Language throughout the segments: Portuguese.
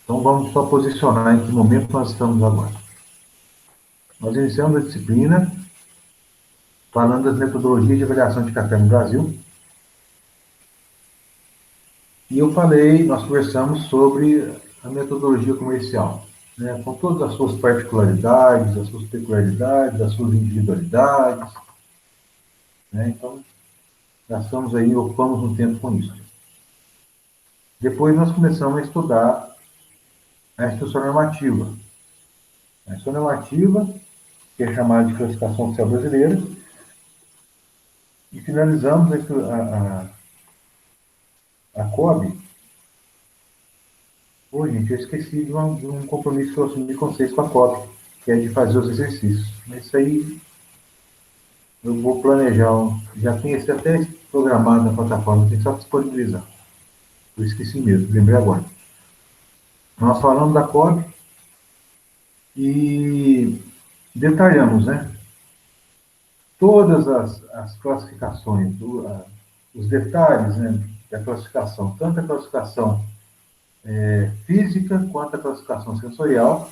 Então, vamos só posicionar em que momento nós estamos agora. Nós iniciamos a disciplina falando das metodologias de avaliação de café no Brasil. E nós conversamos sobre a metodologia comercial, né, com todas as suas particularidades, as suas peculiaridades, as suas individualidades. Né? Então, ocupamos um tempo com isso. Depois nós começamos a estudar a instrução normativa. A instrução normativa, que é chamada de classificação oficial brasileira, e finalizamos a COB. Pô, gente, eu esqueci de um compromisso que eu assumi com vocês com a COB, que é de fazer os exercícios. Mas isso aí eu vou planejar, já tem esse até programado na plataforma, tem só que disponibilizar. Eu esqueci mesmo, lembrei agora. Nós falamos da COB e detalhamos, né? Todas as classificações, os detalhes, né, da classificação, tanto a classificação física quanto a classificação sensorial,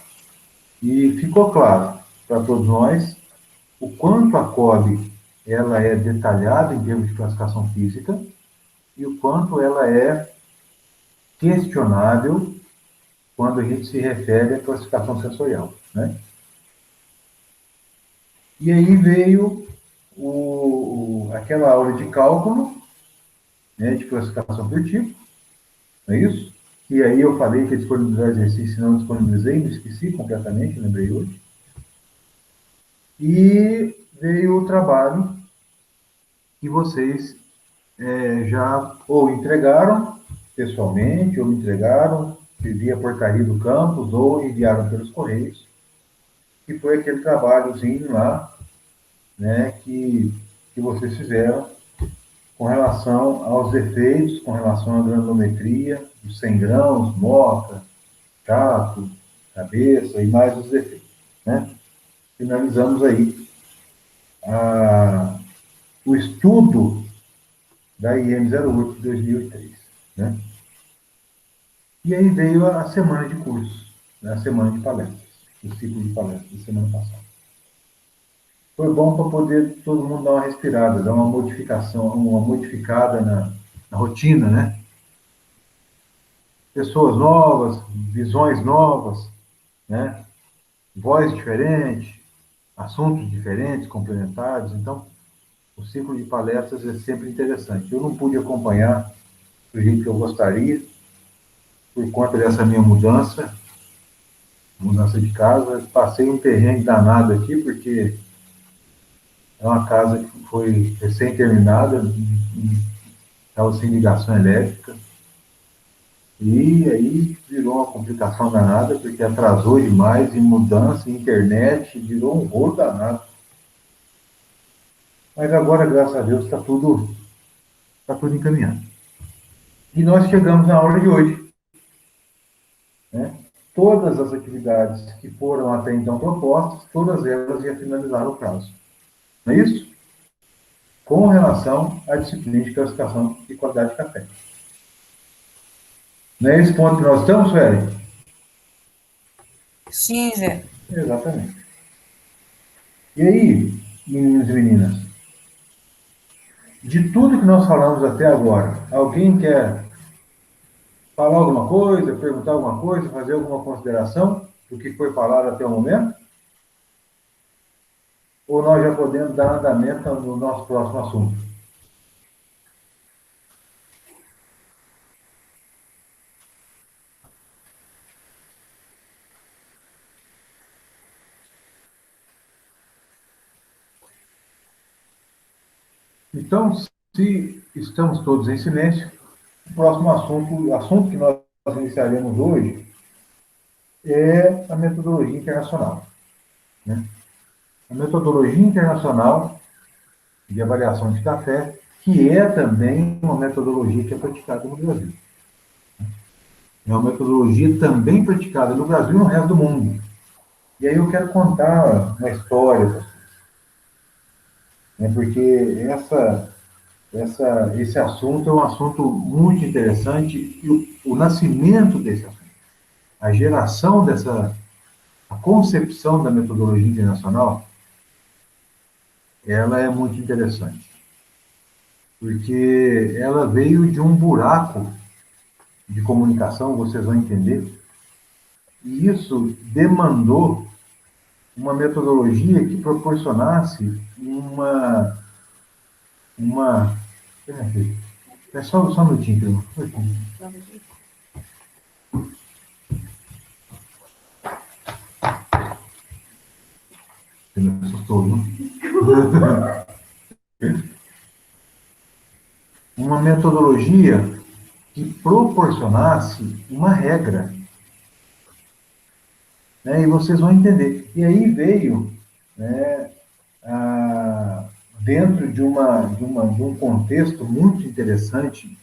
e ficou claro para todos nós o quanto a COB ela é detalhada em termos de classificação física e o quanto ela é questionável quando a gente se refere à classificação sensorial, né? E aí veio aquela aula de cálculo, né, de classificação por tipo, não é isso? E aí eu falei que ia disponibilizar exercício, não disponibilizei, me esqueci completamente, lembrei hoje. E veio o trabalho que vocês já ou entregaram pessoalmente, ou me entregaram via portaria do campus, ou enviaram pelos correios, que foi aquele trabalhozinho lá, né, que vocês fizeram com relação aos efeitos, com relação à granulometria, os 100 grãos, moca, chato, cabeça e mais os efeitos, né? Finalizamos aí o estudo da IM 08 de 2003, né? E aí veio a semana de cursos, né? A semana de palestras, o ciclo de palestras da semana passada. Foi bom para poder todo mundo dar uma respirada, dar uma modificação, uma modificada na rotina, né? Pessoas novas, visões novas, né? Voz diferente, assuntos diferentes, complementares. Então, o ciclo de palestras é sempre interessante. Eu não pude acompanhar do jeito que eu gostaria, por conta dessa minha mudança de casa. Passei um terreno danado aqui, porque é uma casa que foi recém-terminada, estava sem ligação elétrica, e aí virou uma complicação danada, porque atrasou demais em mudança, internet, virou um rolo danado. Mas agora, graças a Deus, está tudo encaminhado. E nós chegamos na aula de hoje, né? Todas as atividades que foram até então propostas, todas elas já finalizaram o prazo. Não é isso? Com relação à disciplina de classificação e qualidade de café. Não é esse ponto que nós estamos, Sueli? Sim, Zé. Exatamente. E aí, meninos e meninas, de tudo que nós falamos até agora, alguém quer falar alguma coisa, perguntar alguma coisa, fazer alguma consideração do que foi falado até o momento? Ou nós já podemos dar andamento no nosso próximo assunto? Então, se estamos todos em silêncio, o próximo assunto, o assunto que nós iniciaremos hoje é a metodologia internacional, né? A metodologia internacional de avaliação de café, que é também uma metodologia que é praticada no Brasil. É uma metodologia também praticada no Brasil e no resto do mundo. E aí eu quero contar uma história, né, porque esse assunto é um assunto muito interessante, e o nascimento desse assunto. a geração a concepção da metodologia internacional, ela é muito interessante, porque ela veio de um buraco de comunicação, vocês vão entender, e isso demandou uma metodologia que proporcionasse uma, é só um minutinho, você me assustou, viu? Uma metodologia que proporcionasse uma regra, né? E vocês vão entender. E aí veio, né, dentro de um contexto muito interessante,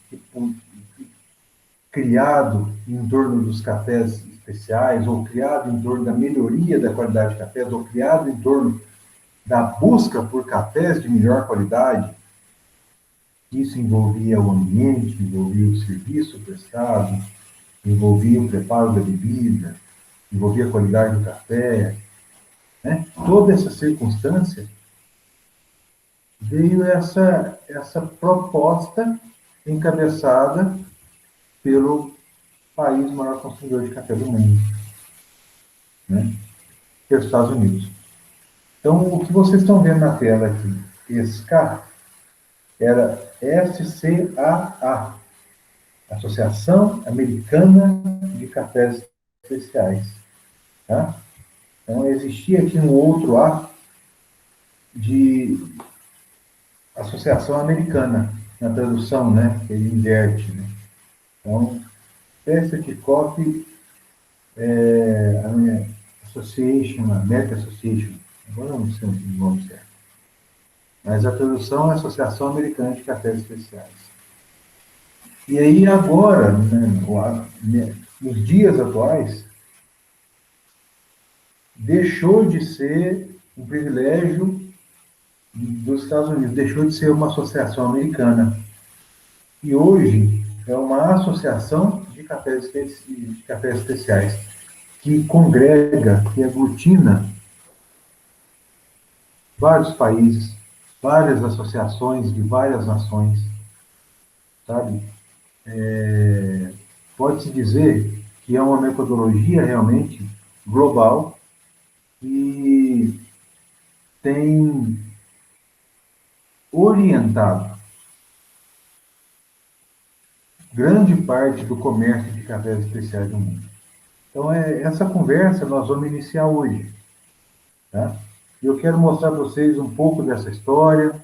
criado em torno dos cafés especiais, ou criado em torno da melhoria da qualidade de cafés, ou criado em torno da busca por cafés de melhor qualidade. Isso envolvia o ambiente, envolvia o serviço prestado, envolvia o preparo da bebida, envolvia a qualidade do café, né? Toda essa circunstância veio essa proposta encabeçada pelo país maior consumidor de café do mundo, né? Que é os Estados Unidos. Então, o que vocês estão vendo na tela aqui, SCA, era SCAA, Associação Americana de Cafés Especiais. Tá? Então, existia aqui um outro A de Associação Americana, na tradução, né? Que ele inverte, né? Então, Specialty Coffee Association, American Association, agora não sei o nome certo, mas a tradução é Associação Americana de Cafés Especiais. E aí agora, né, nos dias atuais, deixou de ser um privilégio dos Estados Unidos, deixou de ser uma associação americana. E hoje é uma associação de cafés especiais, que congrega, que aglutina vários países, várias associações de várias nações, sabe? Pode-se dizer que é uma metodologia realmente global e tem orientado grande parte do comércio de cafés especiais do mundo. Então, essa conversa nós vamos iniciar hoje. Tá? Eu quero mostrar para vocês um pouco dessa história.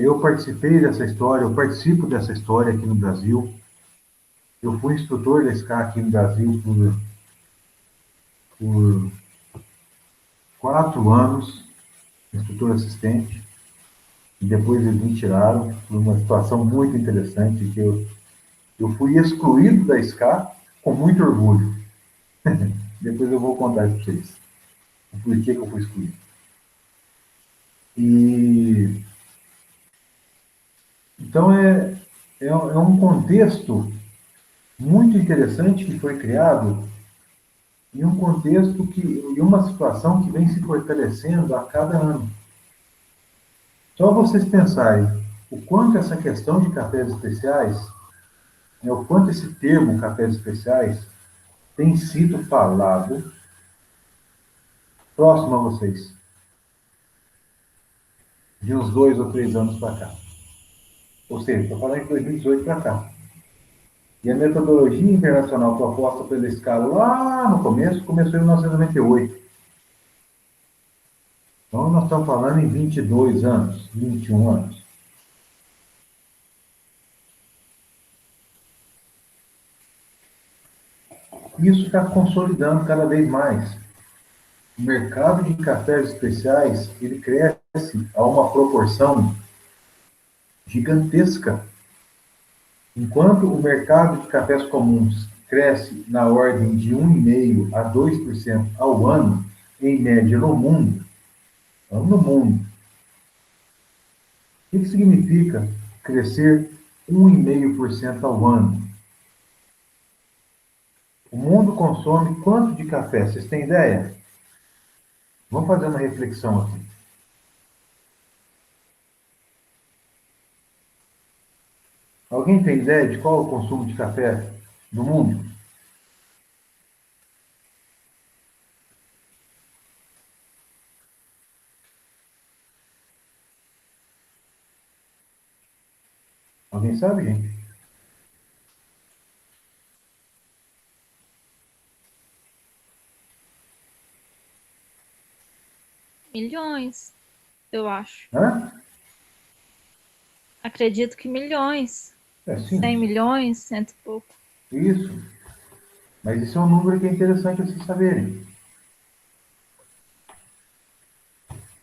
Eu participei dessa história, eu participo dessa história aqui no Brasil. Eu fui instrutor da SCA aqui no Brasil por 4 anos, instrutor assistente. E depois eles me tiraram por uma situação muito interessante, que eu fui excluído da SCA com muito orgulho. Depois eu vou contar isso para vocês. Por que eu fui excluído. E então é um contexto muito interessante que foi criado em um contexto em uma situação que vem se fortalecendo a cada ano. Só vocês pensarem o quanto essa questão de cafés especiais, o quanto esse termo cafés especiais tem sido falado próximo a vocês, de uns 2 ou 3 anos para cá. Ou seja, estou falando de 2018 para cá. E a metodologia internacional proposta pela SCA lá no começo, começou em 1998. Então, nós estamos falando em 22 anos, 21 anos. Isso está consolidando cada vez mais. O mercado de cafés especiais, ele cresce a uma proporção gigantesca. Enquanto o mercado de cafés comuns cresce na ordem de 1,5% a 2% ao ano, em média no mundo, o que significa crescer 1,5% ao ano? O mundo consome quanto de café? Vocês têm ideia? Vamos fazer uma reflexão aqui. Alguém tem ideia de qual é o consumo de café do mundo? Alguém sabe, gente? Milhões, eu acho. Hã? Acredito que milhões. É, 100 sim, milhões, cento e pouco. isso. Mas isso é um número que é interessante vocês saberem.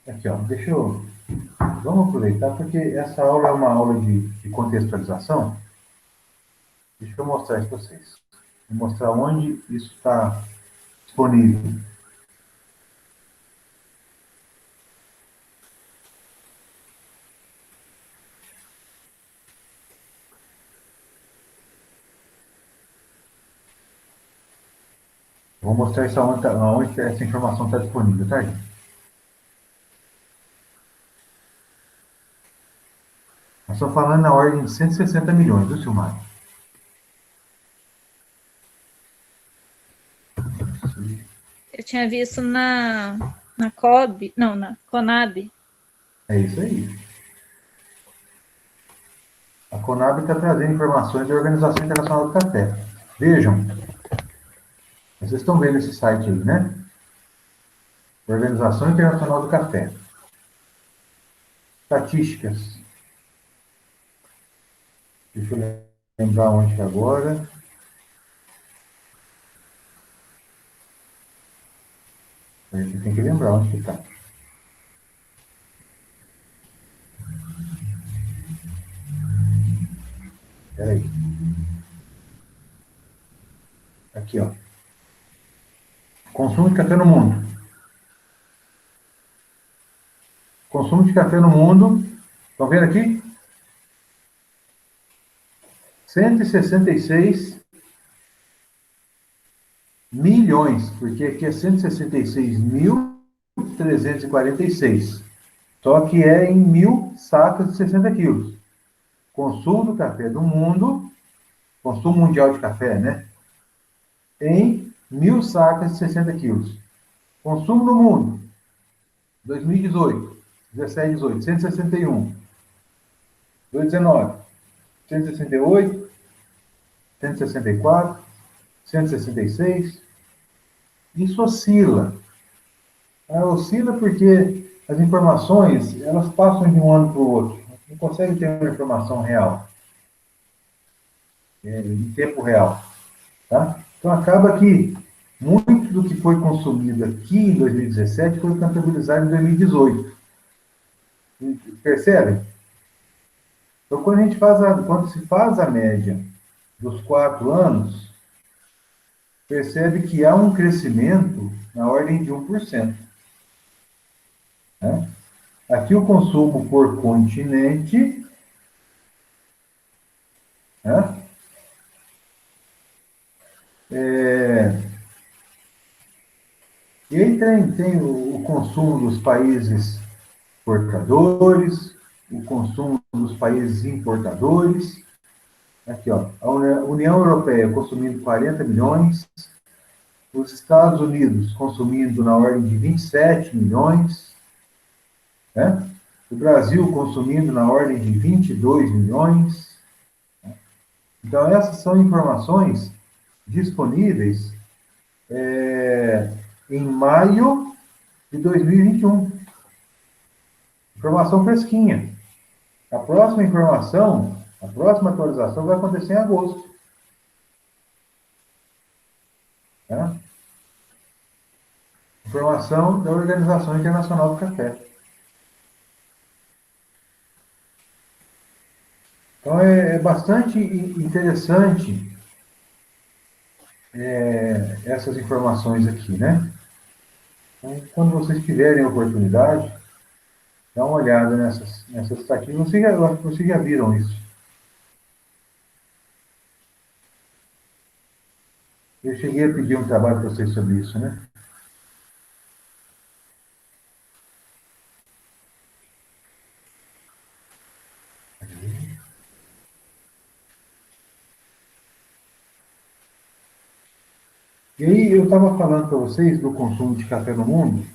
Aqui, ó, deixa eu. Vamos aproveitar, porque essa aula é uma aula de contextualização. Deixa eu mostrar isso para vocês. Vou mostrar onde isso está disponível. Vou mostrar isso onde essa informação está disponível, tá, gente? Nós estamos falando na ordem de 160 milhões, viu, Silmar? Eu tinha visto na COB, não, na CONAB. É isso aí. A Conab está trazendo informações da Organização Internacional do Café. Vejam, vocês estão vendo esse site aí, né? Organização Internacional do Café. Estatísticas. Deixa eu lembrar onde que é agora. A gente tem que lembrar onde que está. Espera aí. Aqui, ó. Consumo de café no mundo. Consumo de café no mundo. Estão vendo aqui? 166 milhões, porque aqui é 166.346. Só que é em 1.000 sacas de 60 quilos. Consumo do café do mundo, consumo mundial de café, né? Em 1.000 sacas de 60 quilos. Consumo no mundo, 2018, 17, 18, 161. 2019, 168, 164, 166. Isso oscila. Oscila porque as informações, elas passam de um ano para o outro. Não consegue ter uma informação real, em tempo real. Tá? Então, acaba que muito do que foi consumido aqui em 2017 foi contabilizado em 2018. Percebe? Então, quando se faz a média dos 4 anos, percebe que há um crescimento na ordem de 1%. Né? Aqui o consumo por continente, né? É, e aí tem o consumo dos países exportadores, o consumo dos países importadores. Aqui, ó, a União Europeia consumindo 40 milhões, os Estados Unidos consumindo na ordem de 27 milhões, né? O Brasil consumindo na ordem de 22 milhões. Então, essas são informações disponíveis em maio de 2021. Informação fresquinha. A próxima informação, a próxima atualização vai acontecer em agosto. Tá? Informação da Organização Internacional do Café. Então, é bastante interessante essas informações aqui, né? Então, quando vocês tiverem a oportunidade, dá uma olhada nessas estatísticas. Eu acho que vocês já viram isso. Eu cheguei a pedir um trabalho para vocês sobre isso, né? E aí eu estava falando para vocês do consumo de café no mundo.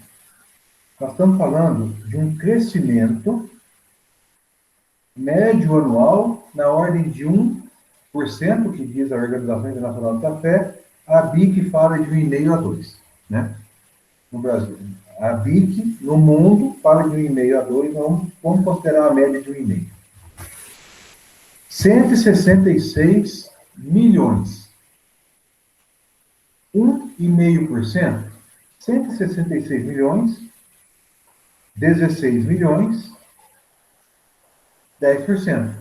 Nós estamos falando de um crescimento médio anual na ordem de 1%, que diz a Organização Internacional do Café. A BIC fala de 1,5 a 2, né? No Brasil. A BIC, no mundo, fala de 1,5 a 2, vamos considerar a média de 1,5. 166 milhões. 1,5%. 166 milhões, 16 milhões, 10%.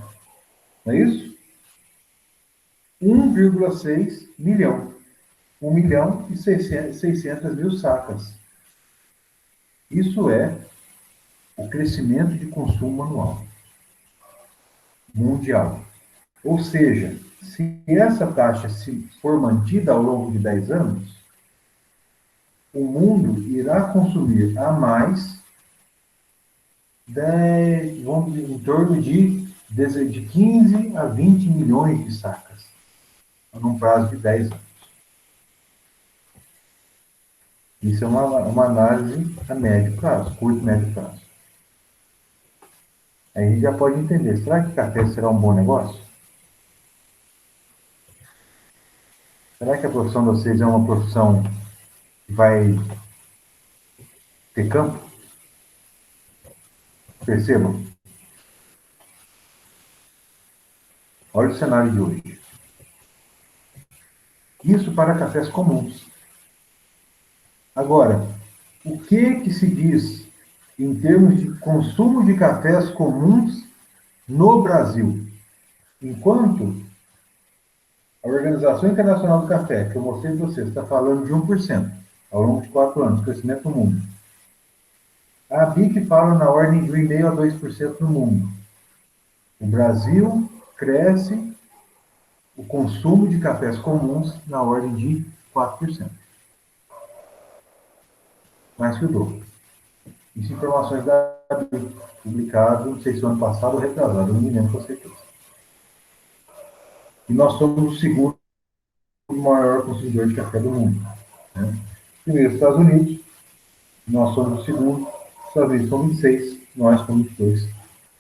Não é isso? 1,6 milhão. 1 milhão e 600 mil sacas. Isso é o crescimento de consumo anual mundial. Ou seja, se essa taxa se for mantida ao longo de 10 anos, o mundo irá consumir a mais vamos dizer, em torno de 15 a 20 milhões de sacas, num prazo de 10 anos. Isso é uma análise a médio prazo, curto e médio prazo. Aí a gente já pode entender, será que café será um bom negócio? Será que a profissão de vocês é uma profissão que vai ter campo? Percebam. Olha o cenário de hoje. Isso para cafés comuns. Agora, o que se diz em termos de consumo de cafés comuns no Brasil? Enquanto a Organização Internacional do Café, que eu mostrei para vocês, está falando de 1% ao longo de 4 anos, crescimento no mundo. A BIC fala na ordem de 1,5% a 2% no mundo. O Brasil cresce o consumo de cafés comuns na ordem de 4%. Mais que o dobro. Isso informações da BIC, publicado, não sei se o ano passado ou retrasado, não me lembro com certeza. E nós somos o segundo maior consumidor de café do mundo. Né? Primeiro, Estados Unidos, nós somos o segundo, os Estados Unidos são 26, nós somos 22,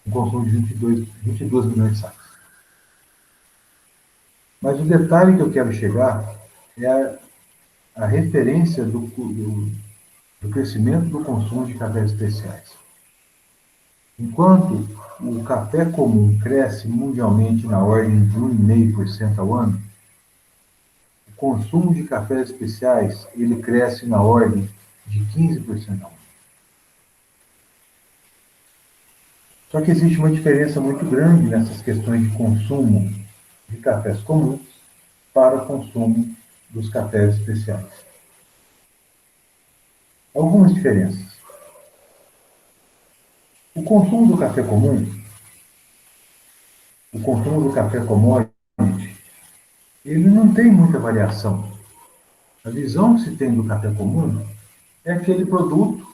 um consumo de 22 milhões de sacas. Mas o detalhe que eu quero chegar é a referência do crescimento do consumo de cafés especiais. Enquanto o café comum cresce mundialmente na ordem de 1,5% ao ano, o consumo de cafés especiais ele cresce na ordem de 15% ao ano. Só que existe uma diferença muito grande nessas questões de consumo de cafés comuns para o consumo dos cafés especiais. Algumas diferenças. O consumo do café comum, o consumo do café commodity, ele não tem muita variação. A visão que se tem do café comum é aquele produto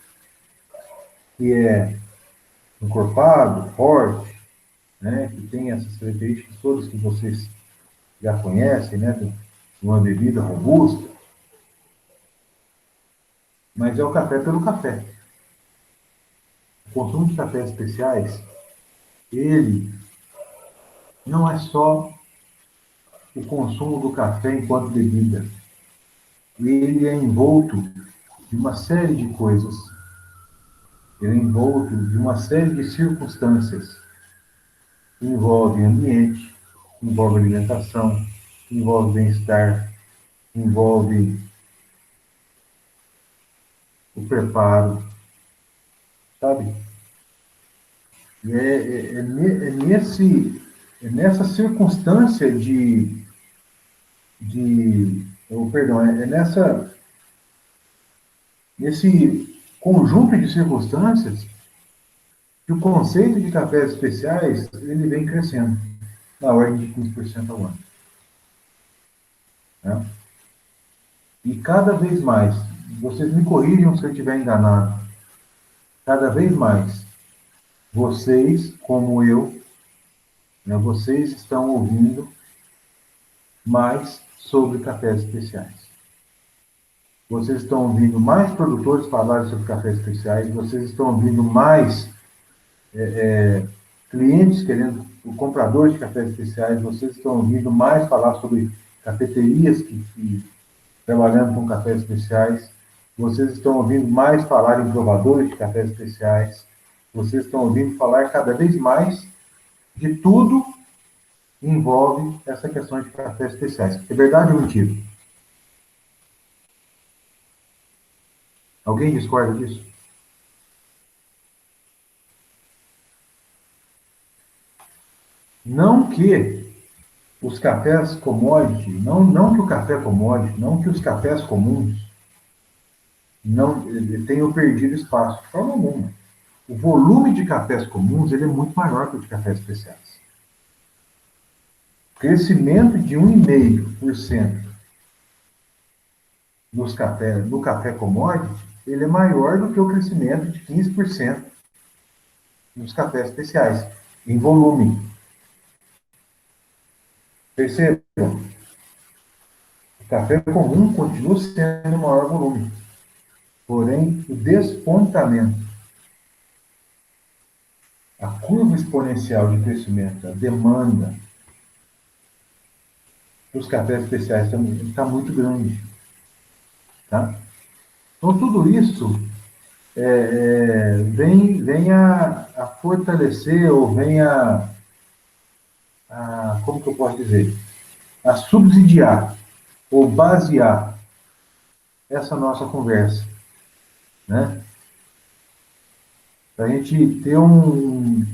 que é encorpado, forte, né, que tem essas características todas que vocês já conhecem, né, de uma bebida robusta, mas é o café pelo café. O consumo de cafés especiais, ele não é só o consumo do café enquanto bebida. Ele é envolto de uma série de coisas. Ele é envolto de uma série de circunstâncias. Envolve ambiente, envolve alimentação, envolve bem-estar, envolve o preparo, sabe? É nessa circunstância nesse conjunto de circunstâncias que o conceito de cafés especiais ele vem crescendo na ordem de 15% ao ano. Né? E cada vez mais, vocês me corrijam se eu estiver enganado, cada vez mais, vocês, como eu, né, vocês estão ouvindo mais sobre cafés especiais. Vocês estão ouvindo mais produtores falarem sobre cafés especiais, vocês estão ouvindo mais clientes querendo, compradores de cafés especiais, vocês estão ouvindo mais falar sobre cafeterias que trabalhando com cafés especiais, vocês estão ouvindo mais falar em provadores de cafés especiais, vocês estão ouvindo falar cada vez mais de tudo que envolve essa questão de cafés especiais. É verdade ou mentira? Alguém discorda disso? Não que os cafés commodity, não que o café commodity, não que os cafés comuns não tenham perdido espaço, de forma alguma. O volume de cafés comuns ele é muito maior que o de cafés especiais. O crescimento de 1,5% no café commodity, ele é maior do que o crescimento de 15% nos cafés especiais, em volume. Percebam, o café comum continua sendo o maior volume. Porém, o despontamento, a curva exponencial de crescimento, a demanda dos cafés especiais está muito grande. Tá? Então, tudo isso vem a fortalecer, ou vem como que eu posso dizer? A subsidiar, ou basear essa nossa conversa. Né? Para a gente ter um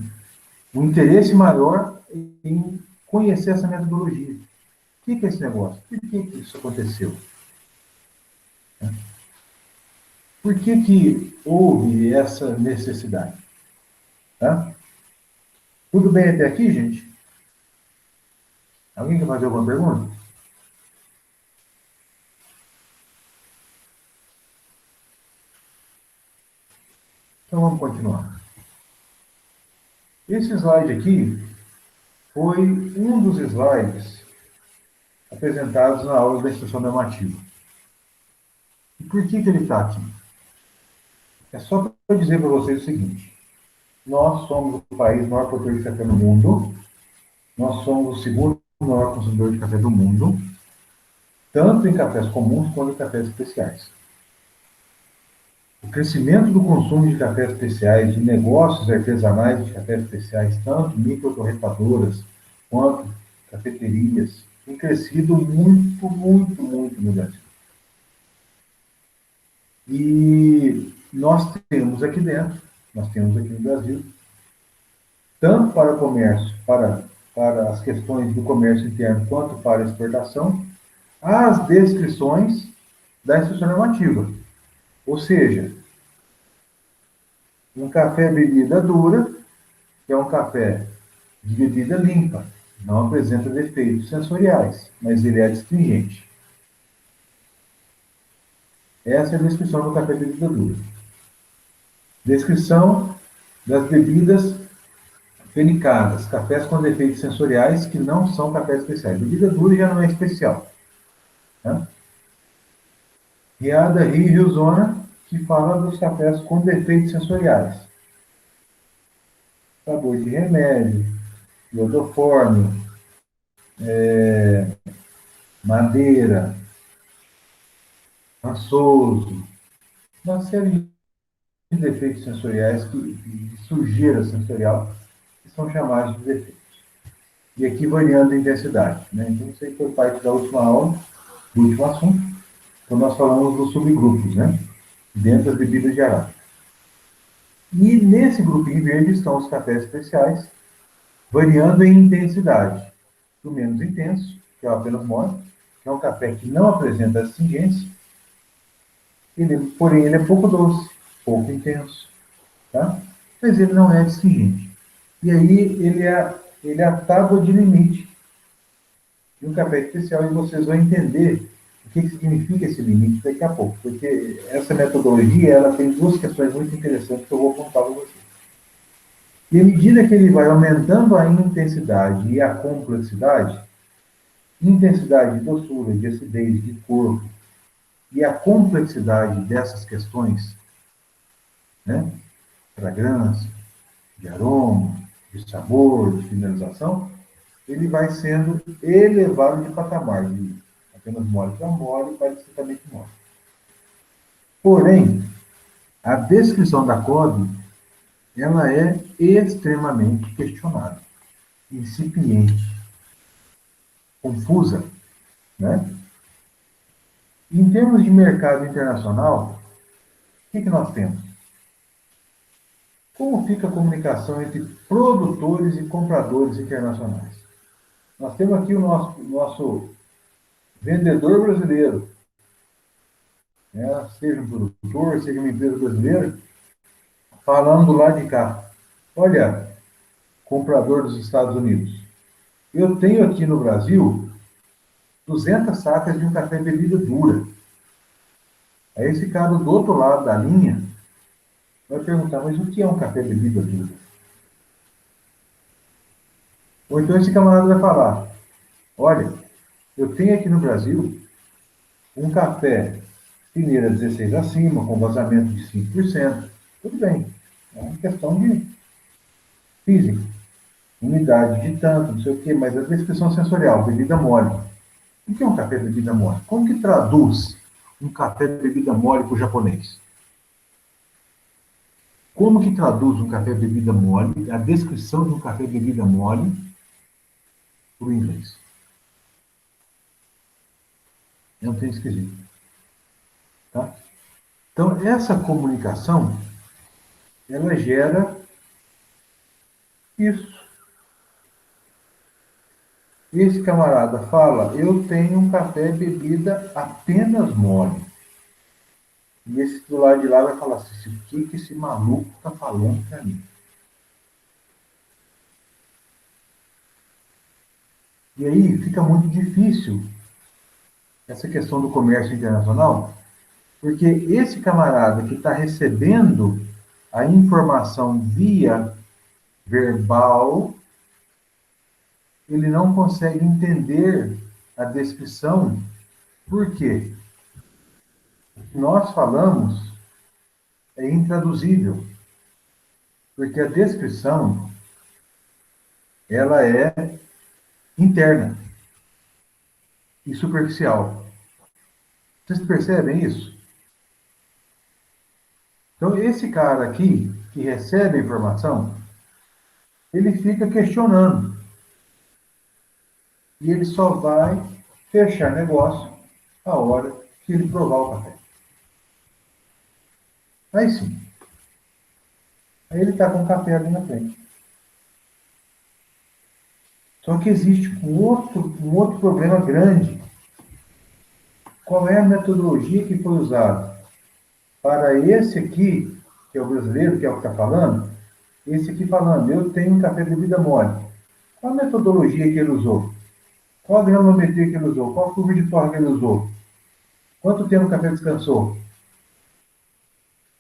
interesse maior em conhecer essa metodologia. O que é esse negócio? Por que isso aconteceu? Por que houve essa necessidade? Tá? Tudo bem até aqui, gente? Alguém quer fazer alguma pergunta? Então vamos continuar. Esse slide aqui foi um dos slides apresentados na aula da instrução normativa. E por que ele está aqui? É só para dizer para vocês o seguinte: nós somos o país maior produtor de café no mundo, nós somos o segundo maior consumidor de café do mundo, tanto em cafés comuns quanto em cafés especiais. O crescimento do consumo de cafés especiais, de negócios artesanais de cafés especiais, tanto microtorrefadoras quanto cafeterias, tem crescido muito, muito, muito no Brasil. E nós temos aqui dentro, nós temos aqui no Brasil, tanto para o comércio, para as questões do comércio interno, quanto para a exportação, as descrições da instrução normativa. Ou seja, um café bebida dura, que é um café de bebida limpa, não apresenta defeitos sensoriais, mas ele é astringente. Essa é a descrição do café de bebida dura. Descrição das bebidas fenicadas, cafés com defeitos sensoriais que não são cafés especiais. Bebida dura já não é especial. Tá? Riada Rio e Rio Zona, que fala dos cafés com defeitos sensoriais. Sabor de remédio, iodoforme, madeira, rançoso, uma série de defeitos sensoriais, de sujeira sensorial, que são chamados de defeitos. E aqui variando a intensidade. Né? Então, isso aí foi parte da última aula, do último assunto, quando nós falamos dos subgrupos, né? Dentro das bebidas de arábica. E nesse grupinho verde estão os cafés especiais, variando em intensidade. Do menos intenso, que é o apenas mole, que é um café que não apresenta astringência, porém ele é pouco doce, pouco intenso, tá? Mas ele não é astringente. E aí ele é a tábua de limite de um café especial, e vocês vão entender o que significa esse limite daqui a pouco, porque essa metodologia ela tem duas questões muito interessantes que eu vou apontar para você. E à medida que ele vai aumentando a intensidade e a complexidade, intensidade de doçura, de acidez, de corpo, e a complexidade dessas questões, né, fragrância, de aroma, de sabor, de finalização, ele vai sendo elevado de patamar, de apenas mole para mole para estritamente mole. Porém, a descrição da COB, ela é extremamente questionada, incipiente, confusa, né? Em termos de mercado internacional, o que nós temos? Como fica a comunicação entre produtores e compradores internacionais? Nós temos aqui o nosso vendedor brasileiro, né? Seja um produtor, seja uma empresa brasileira, falando do lado de cá. Olha, comprador dos Estados Unidos, eu tenho aqui no Brasil 200 sacas de um café bebida dura. Aí esse cara do outro lado da linha vai perguntar, mas o que é um café bebida dura? Ou então esse camarada vai falar, olha, eu tenho aqui no Brasil um café peneira 16 acima, com vazamento de 5%. Tudo bem, é uma questão de física, unidade de tanto, não sei o quê, mas a descrição sensorial, bebida mole. O que é um café bebida mole? Como que traduz um café bebida mole para o japonês? Como que traduz um café bebida mole, a descrição de um café bebida mole para o inglês? É um trem esquisito. Tá? Então, essa comunicação, ela gera isso. Esse camarada fala, eu tenho um café bebida apenas mole. E esse do lado de lá vai falar assim, o que esse maluco está falando para mim? E aí fica muito difícil essa questão do comércio internacional, porque esse camarada que está recebendo a informação via verbal, ele não consegue entender a descrição. Por quê? O que nós falamos é intraduzível, porque a descrição ela é interna e superficial. Vocês percebem isso? Então, esse cara aqui, que recebe a informação, ele fica questionando. E ele só vai fechar negócio a hora que ele provar o café. Aí sim. Aí ele está com o café ali na frente. Só que existe um outro problema grande. Qual é a metodologia que foi usada? Para esse aqui, que é o brasileiro, que é o que está falando, esse aqui falando, eu tenho um café de bebida mole. Qual a metodologia que ele usou? Qual a granulometria que ele usou? Qual a curva de torre que ele usou? Quanto tempo o café descansou?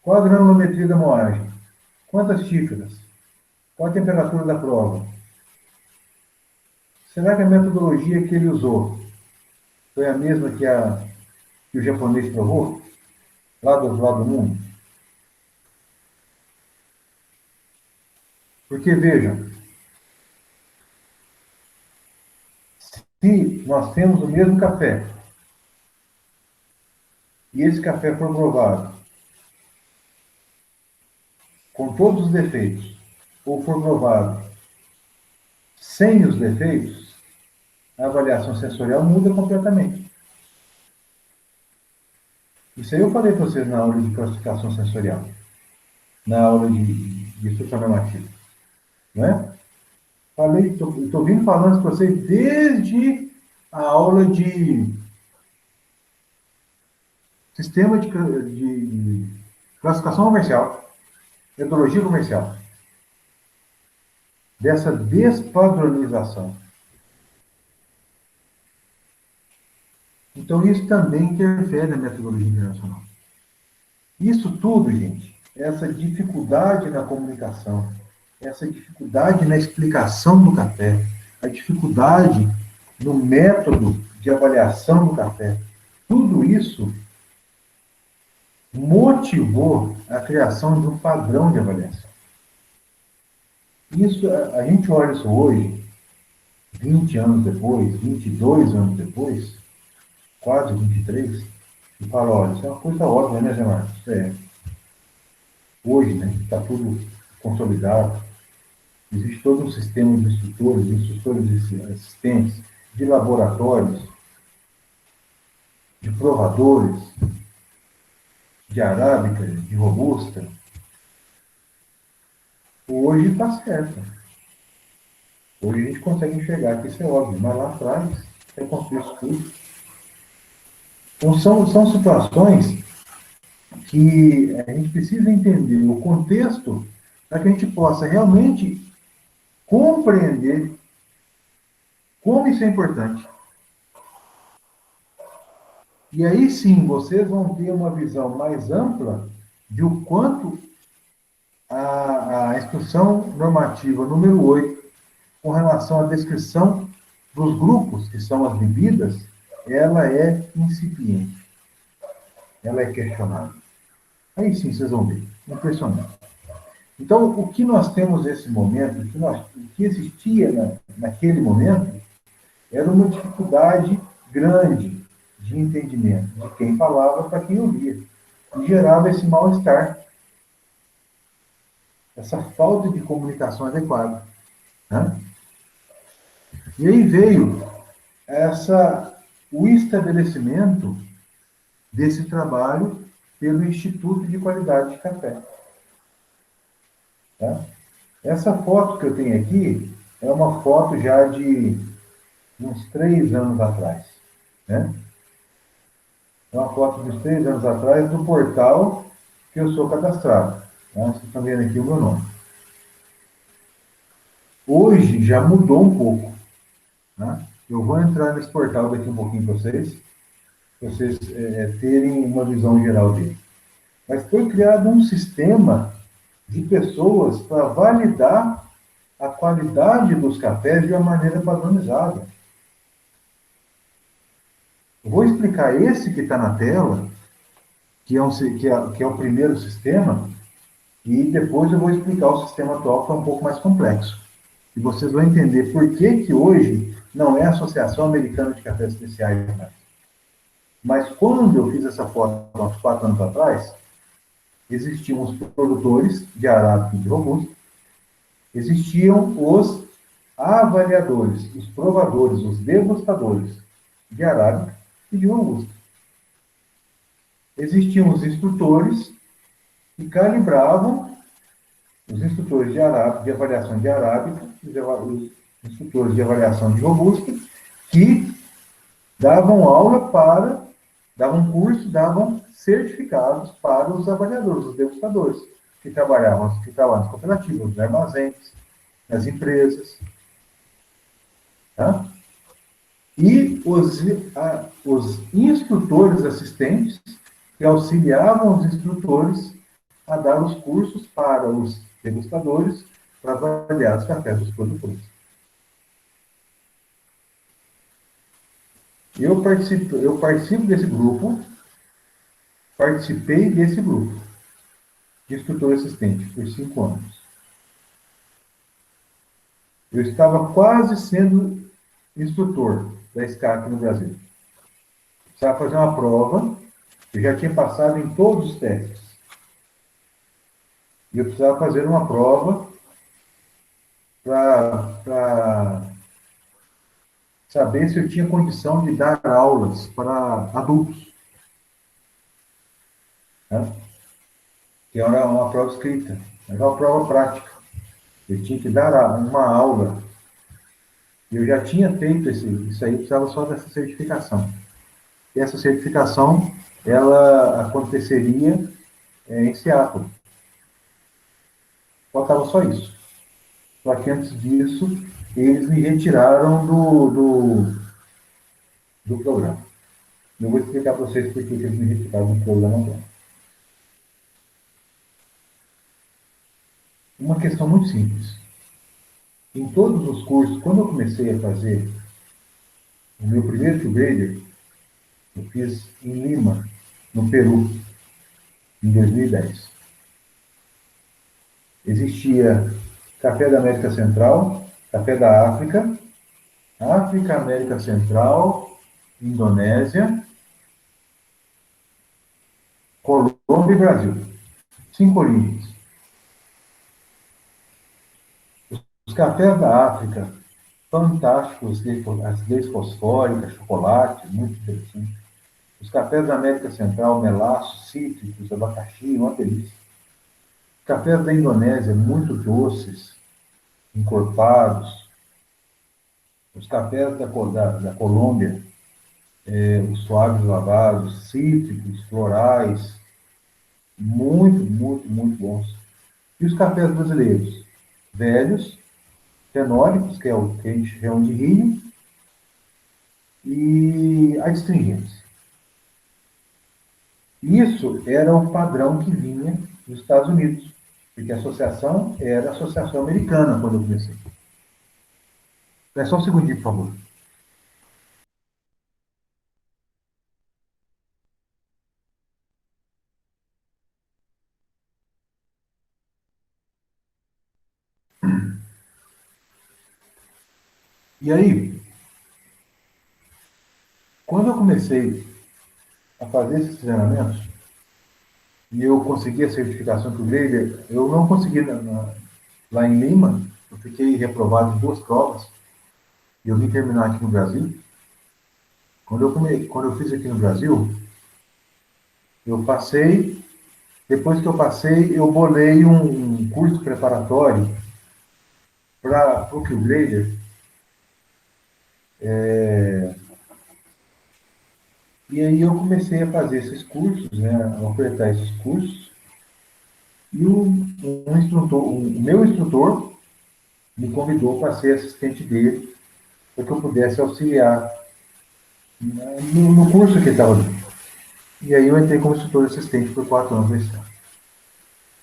Qual a granulometria da moagem? Quantas xícaras? Qual a temperatura da prova? Será que a metodologia que ele usou foi a mesma que o japonês provou? Lá do outro lado do mundo? Porque, vejam, se nós temos o mesmo café, e esse café for provado com todos os defeitos, ou for provado sem os defeitos, a avaliação sensorial muda completamente. Isso aí eu falei para vocês na aula de classificação sensorial, na aula de instrução normativa. Né? Falei, estou vindo falando para vocês desde a aula de sistema de classificação comercial, metodologia comercial, dessa despadronização. Então, isso também interfere na metodologia internacional. Isso tudo, gente, essa dificuldade na comunicação, essa dificuldade na explicação do café, a dificuldade no método de avaliação do café, tudo isso motivou a criação de um padrão de avaliação. Isso, a gente olha isso hoje, 20 anos depois, 22 anos depois, quase 23, e fala, olha, isso é uma coisa óbvia, né, Zé Marcos? Isso é hoje, né, está tudo consolidado, existe todo um sistema de instrutores assistentes, de laboratórios, de provadores, de arábica, de robusta. Hoje está certo. Hoje a gente consegue enxergar que isso é óbvio, mas lá atrás é construir isso tudo. Então são situações que a gente precisa entender o contexto para que a gente possa realmente compreender como isso é importante. E aí sim, vocês vão ter uma visão mais ampla de o quanto a instrução normativa número 8, com relação à descrição dos grupos, que são as bebidas, ela é incipiente. Ela é questionável. Aí sim, vocês vão ver. Impressionante. Então, o que nós temos nesse momento, o que existia naquele momento, era uma dificuldade grande de entendimento de quem falava para quem ouvia. E gerava esse mal-estar, essa falta de comunicação adequada. Né? E aí veio o estabelecimento desse trabalho pelo Instituto de Qualidade de Café. Tá? Essa foto que eu tenho aqui é uma foto já de uns 3 anos atrás. Né? É uma foto de uns 3 anos atrás do portal que eu sou cadastrado. Tá? Vocês estão vendo aqui o meu nome. Hoje já mudou um pouco. Tá? Eu vou entrar nesse portal daqui um pouquinho para vocês terem uma visão geral dele. Mas foi criado um sistema de pessoas para validar a qualidade dos cafés de uma maneira padronizada. Eu vou explicar esse que está na tela, que é o primeiro sistema, e depois eu vou explicar o sistema atual, que é um pouco mais complexo. E vocês vão entender por que hoje não é a Associação Americana de Cafés Especiais mais. Mas quando eu fiz essa foto, há uns 4 anos atrás, existiam os produtores de arábica e de robusta, existiam os avaliadores, os provadores, os degustadores de arábica e de robusta. Existiam os instrutores que calibravam, os instrutores de avaliação de arábica, os instrutores de avaliação de robusta, que davam aula davam curso, davam certificados para os avaliadores, os degustadores, que trabalhavam nas cooperativas, nos armazéns, nas empresas. Tá? E os instrutores assistentes, que auxiliavam os instrutores a dar os cursos para os degustadores para avaliar os cafés dos produtores. Eu participo desse grupo, participei desse grupo de instrutor assistente por 5 anos. Eu estava quase sendo instrutor da SCAC no Brasil. Precisava fazer uma prova, eu já tinha passado em todos os testes. E eu precisava fazer uma prova para saber se eu tinha condição de dar aulas para adultos. Né? Que era uma prova escrita, era uma prova prática. Eu tinha que dar uma aula. Eu já tinha feito isso aí, precisava só dessa certificação. E essa certificação, ela aconteceria em Seattle. Faltava só isso. Só que antes disso, eles me retiraram do programa. Eu vou explicar para vocês por que eles me retiraram do programa agora. Uma questão muito simples. Em todos os cursos, quando eu comecei a fazer o meu primeiro Q Grader, eu fiz em Lima, no Peru, em 2010. Existia café da América Central, café da África, África, América Central, Indonésia, Colômbia e Brasil. 5 origens. Os cafés da África, fantásticos, acidez fosfórica, chocolate, muito interessante. Os cafés da América Central, melaços, cítricos, abacaxi, uma delícia. Os cafés da Indonésia, muito doces, encorpados. Os cafés da Colômbia, os suaves lavados, cítricos, florais, muito, muito, muito bons. E os cafés brasileiros? Velhos, fenólicos, que é o que a gente chama de rio, e adstringentes. Isso era o padrão que vinha dos Estados Unidos, porque a associação era a associação americana quando eu comecei. É só um segundinho, por favor. E aí, quando eu comecei a fazer esses treinamentos, e eu consegui a certificação para o Grader, eu não consegui lá em Lima, eu fiquei reprovado em 2 provas, e eu vim terminar aqui no Brasil. Quando eu fiz aqui no Brasil, eu passei, depois que eu passei, eu bolei um curso preparatório para o Q-Grader, e aí eu comecei a fazer esses cursos, né, a ofertar esses cursos, e o meu instrutor me convidou para ser assistente dele, para que eu pudesse auxiliar, né, no curso que ele estava dando. E aí eu entrei como instrutor assistente por 4 anos nesse ano.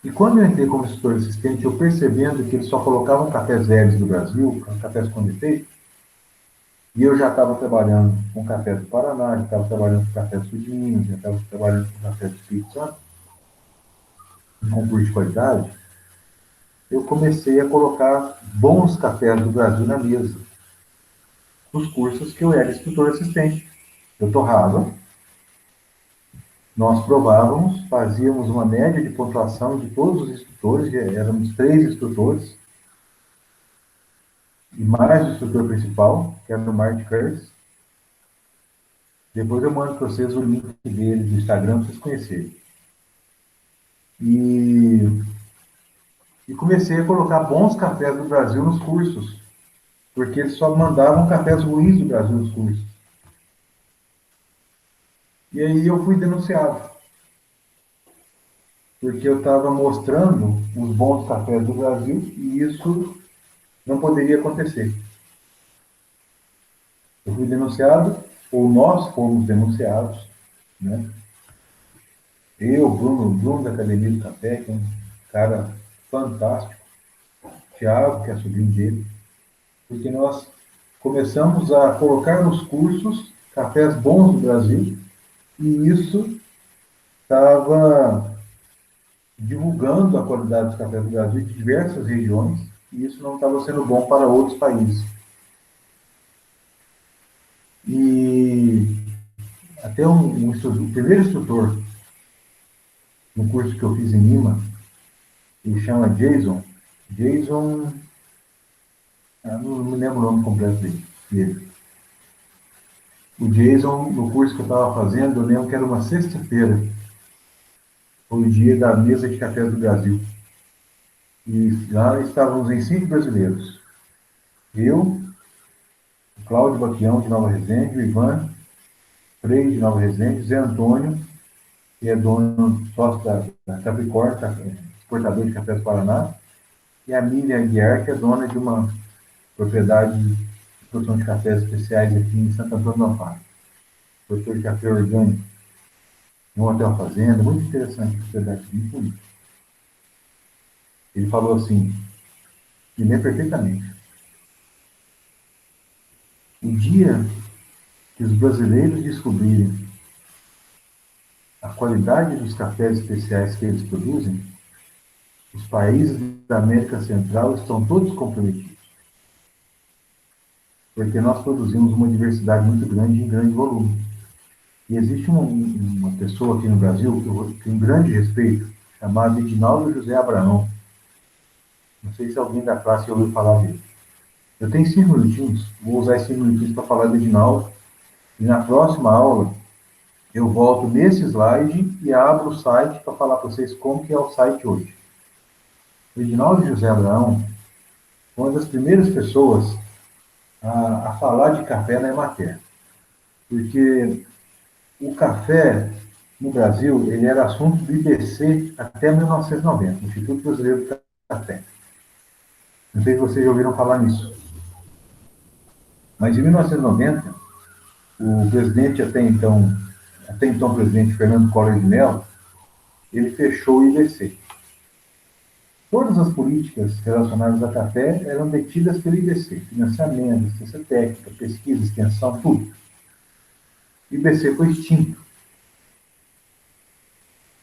E quando eu entrei como instrutor assistente, eu percebendo que eles só colocavam cafés velhos do Brasil, cafés com defeito, e eu já estava trabalhando com café do Paraná, já estava trabalhando com café do Sul de Minas, já estava trabalhando com café do Espírito Santo, em concurso de qualidade, eu comecei a colocar bons cafés do Brasil na mesa, nos cursos que eu era instrutor assistente. Eu torrava, nós provávamos, fazíamos uma média de pontuação de todos os instrutores, éramos 3 instrutores, e mais o instrutor principal, que era o Mark Curtis. Depois eu mando para vocês o link dele do Instagram para vocês conhecerem. E comecei a colocar bons cafés do Brasil nos cursos, porque eles só mandavam cafés ruins do Brasil nos cursos. E aí eu fui denunciado, porque eu estava mostrando os bons cafés do Brasil e isso não poderia acontecer. Eu fui denunciado, ou nós fomos denunciados, né? Eu, Bruno da Academia do Café, que é um cara fantástico, Thiago, que é sobrinho dele, porque nós começamos a colocar nos cursos cafés bons do Brasil e isso estava divulgando a qualidade dos cafés do Brasil de diversas regiões e isso não estava sendo bom para outros países. E até o primeiro instrutor no curso que eu fiz em Lima, ele chama Jason, não me lembro o nome completo dele. O Jason, no curso que eu estava fazendo, eu lembro que era uma sexta-feira, foi o dia da mesa de café do Brasil. E lá estávamos em 5 brasileiros. Eu, o Cláudio Baquião, de Nova Resende, o Ivan Freire, de Nova Resende, Zé Antônio, que é dono, sócio da Capricórnio, exportador de café do Paraná, e a Miriam Aguiar, que é dona de uma propriedade de produção de cafés especiais aqui em Santo Antônio do Amparo. produtor de café orgânico, em um hotel fazenda, muito interessante, propriedade bem bonita. Ele falou assim, me lembro perfeitamente, o dia que os brasileiros descobrirem a qualidade dos cafés especiais que eles produzem, os países da América Central estão todos comprometidos, porque nós produzimos uma diversidade muito grande em grande volume. E existe uma pessoa aqui no Brasil que eu tenho um grande respeito, chamado Edinaldo José Abraão. Não sei se alguém da classe ouviu falar dele. Eu tenho 5 minutinhos, vou usar esses 5 minutinhos para falar do Edinaldo, e na próxima aula eu volto nesse slide e abro o site para falar para vocês como que é o site hoje. O Edinaldo José Abraão foi uma das primeiras pessoas a falar de café na Emater, porque o café no Brasil ele era assunto do IBC até 1990, Instituto Brasileiro do Café. Não sei se vocês já ouviram falar nisso. Mas em 1990, o presidente até então presidente Fernando Collor de Mello, ele fechou o IBC. Todas as políticas relacionadas a café eram detidas pelo IBC, financiamento, assistência técnica, pesquisa, extensão, tudo. O IBC foi extinto.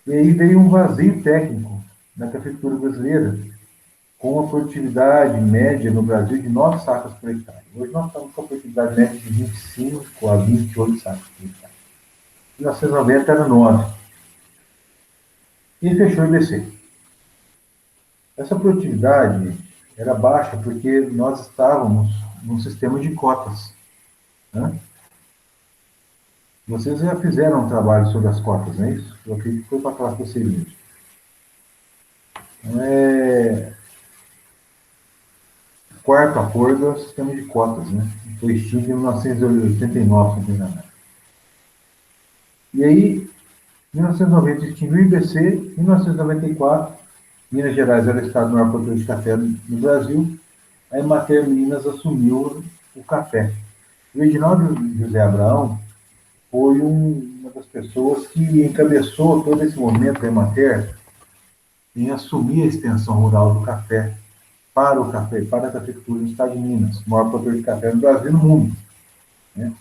E aí veio um vazio técnico na cafeicultura brasileira, com a produtividade média no Brasil de 9 sacas por hectare. Hoje nós estamos com a produtividade média de 25 a 28 sacas por hectare. Em 1990 era 9. E fechou o IBC. Essa produtividade era baixa porque nós estávamos num sistema de cotas. Né? Vocês já fizeram um trabalho sobre as cotas, não é isso? Eu acredito que foi para a classe do seguinte. Quarto acordo é o sistema de cotas, né? Foi extinto em 1989, se não me engano. E aí, em 1990 extinguiu o IBC, em 1994, Minas Gerais era o estado maior produtor de café no Brasil, a Emater Minas assumiu o café. O Edinaldo José Abraão foi uma das pessoas que encabeçou todo esse movimento da Emater em assumir a extensão rural do café, para a cafeicultura no estado de Minas, o maior produtor de café no Brasil e no mundo. Né?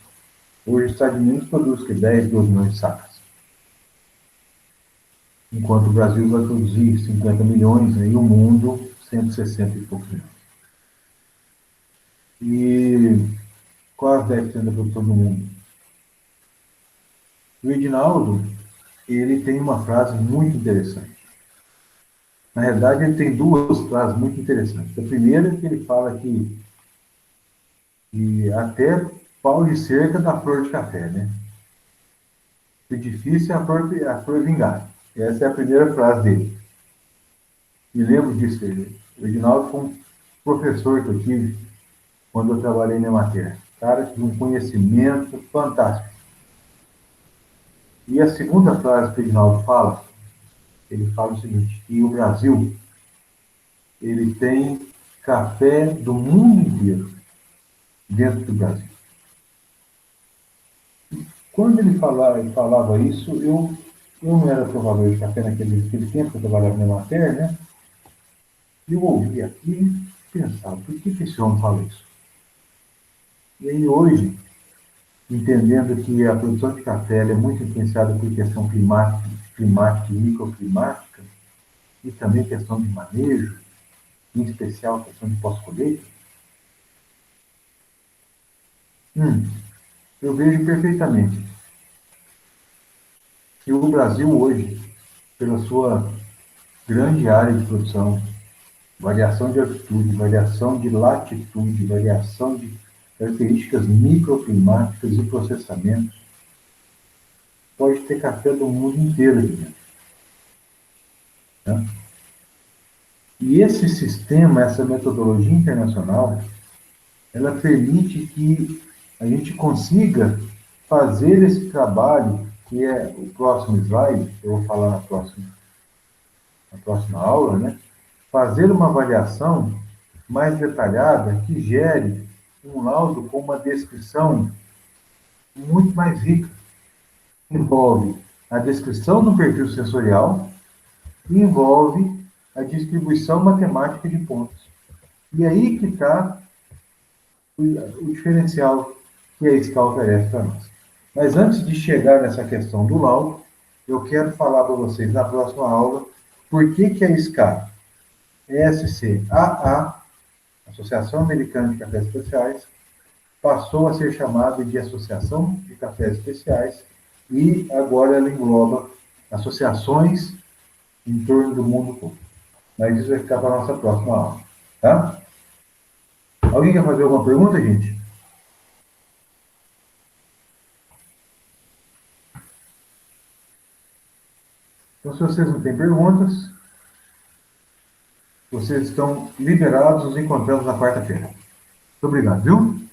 Hoje o estado de Minas produz 10, 12 milhões de sacas. Enquanto o Brasil vai produzir 50 milhões, e o mundo 160 e poucos milhões. E quase 10% da produção do mundo. O Edinaldo, ele tem uma frase muito interessante. Na verdade, ele tem duas frases muito interessantes. A primeira é que ele fala que até pau de cerca da flor de café, né? O difícil é a flor vingar. Essa é a primeira frase dele. Me lembro disso. O Edinaldo foi um professor que eu tive quando eu trabalhei na Emater. Cara, de um conhecimento fantástico. E a segunda frase que o Edinaldo fala, ele fala o seguinte, que o Brasil, ele tem café do mundo inteiro dentro do Brasil. Quando ele falava isso, eu não era provador de café naquele tempo que eu trabalhava na Emater, né? Eu ouvia aquilo e pensava, por que esse homem fala isso? E aí hoje, entendendo que a produção de café é muito influenciada por questão climática e microclimática, e também questão de manejo, em especial questão de pós-colheita, eu vejo perfeitamente que o Brasil hoje, pela sua grande área de produção, variação de altitude, variação de latitude, variação de características microclimáticas e processamentos, pode ter café do mundo inteiro aqui dentro. Tá? E esse sistema, essa metodologia internacional, ela permite que a gente consiga fazer esse trabalho, que é o próximo slide, que eu vou falar na próxima aula, né? Fazer uma avaliação mais detalhada que gere um laudo com uma descrição muito mais rica. envolve a descrição do perfil sensorial e envolve a distribuição matemática de pontos. E aí que está o diferencial que a SCA oferece para nós. Mas antes de chegar nessa questão do laudo, eu quero falar para vocês na próxima aula por que a SCA, SCAA, Associação Americana de Cafés Especiais, passou a ser chamada de Associação de Cafés Especiais e agora ela engloba associações em torno do mundo todo. Mas isso vai ficar para a nossa próxima aula, tá? Alguém quer fazer alguma pergunta, gente? Então, se vocês não têm perguntas, vocês estão liberados, nos encontramos na quarta-feira. Muito obrigado, viu?